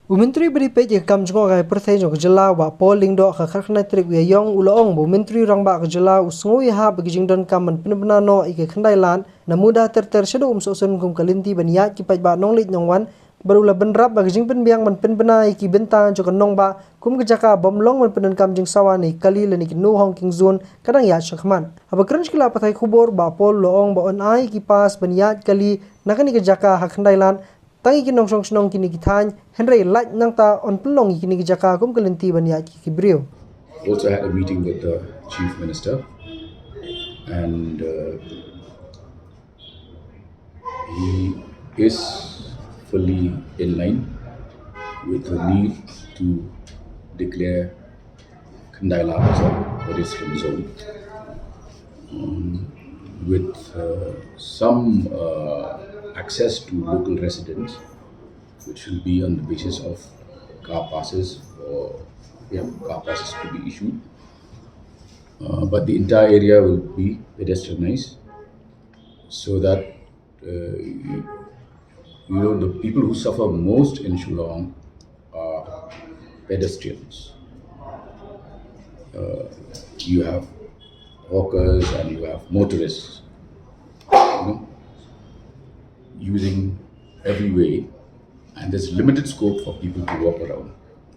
Menteri beripet je kam jengok kai perthai jong jela wa polling do ka khakhnai trik wi yong ulong bu menteri rang ba jela usngoi ha bagi jingdon kam penbena no ike Khyndailad na muda ter shadow Umsohsun kum ka Lynti ban Ïaid ki paj ba nonglit nongwan barula benrap bagi jing penbiang man penbena iki bentang jong Nongbah kum ke jaka bomlong man penen kam jing sawani kali leni ki nu hong king zone kadang Ïaid shakman aba crunch kila pathai khubor ba pol loong ba on ai ki pas ban Ïaid kali nakani ke jaka ha Khyndailad tangi ki nongsong snong kini kithan Henry light nangta on Pynlong kini ki jaka kum ka Lynti ban Ïaid ki brio. Also had a meeting with the Chief Minister, and he is fully in line with the need to declare Khyndailad as a pedestrian zone, with some access to local residents, which will be on the basis of car passes or car passes to be issued. But the entire area will be pedestrianized, so that the people who suffer most in Shillong are pedestrians. You have hawkers and you have motorists, using every way, and there's limited scope for people to walk around.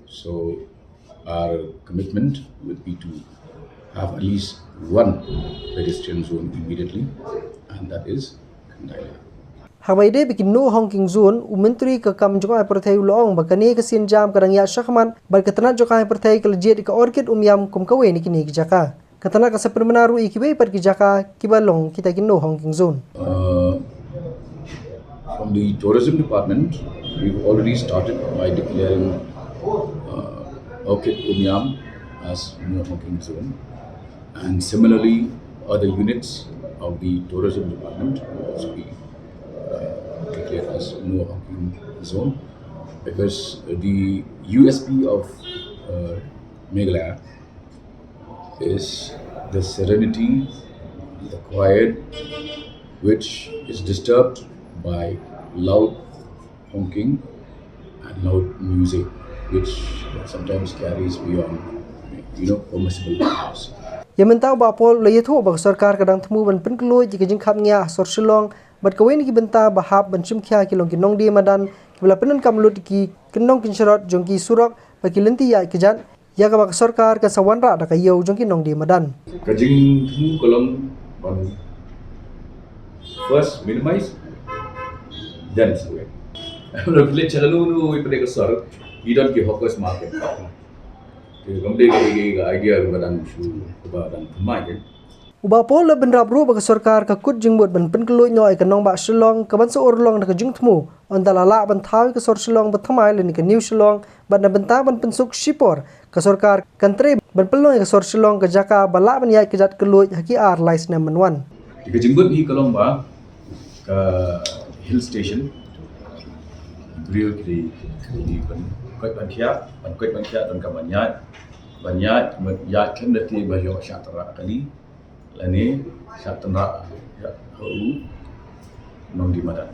So our commitment would be to have at least one pedestrian zone immediately, and that is Khyndailad. Hawaide bikin no hongking zone menteri ke kam jong ai perthai ulong bakani ke sin jam kadang Ïaid shakman berketana jong ai perthai ke lejit ke orchid yam kum kawe ni kini ki jaka katana ka sepemenaru ikibe per ki jaka kibalong kita kin no hongking zone. From the tourism department, we've already started by declaring Orchid Umyam as no hawking zone, and similarly other units of the tourism department will also be declared as no hawking zone, because the USP of Meghalaya is the serenity, the quiet, which is disturbed by loud honking and loud music, which sometimes carries beyond permissible levels. Ya mentau ba pol le yetho ba sarkar kadang temu ban Pynkylluid jika jing khap nya sor Shillong bat kawen ki benta bahab ban chim khya ki long ki nong di madan ki bela penen kam lut ki kenong kin sharot jong ki surak ba ki Lynti ya Kjat ya ka ba sarkar ka sawanra da ka yau jong ki nong di madan ka jing temu kolong ban first minimize then away. Village chalanu ipne ka sar idon ki hawkers market ke gamde ke idea badan shu badan mai. Uba pol le benrap ru ba sarkar ka kut jing bot ban Pynkylluid nyoi ka Nongbah Shillong ka ban so orlong da ka jing temu on dalala ban thawi ka sor Shillong ba thamai le ni ka new Shillong ban na benta ban pensuk shipor ka sarkar kantre ban Pynlong ka sor Shillong ka jaka bala ban Ïaid Kjat Pynkylluid haki ar lais na manwan ka jing bot ni kalong ba ka hill station beliau di kuat ban Kjat dan kaman Ïaid kan dati ba yo syatra kali lani syatra ho nong di madan.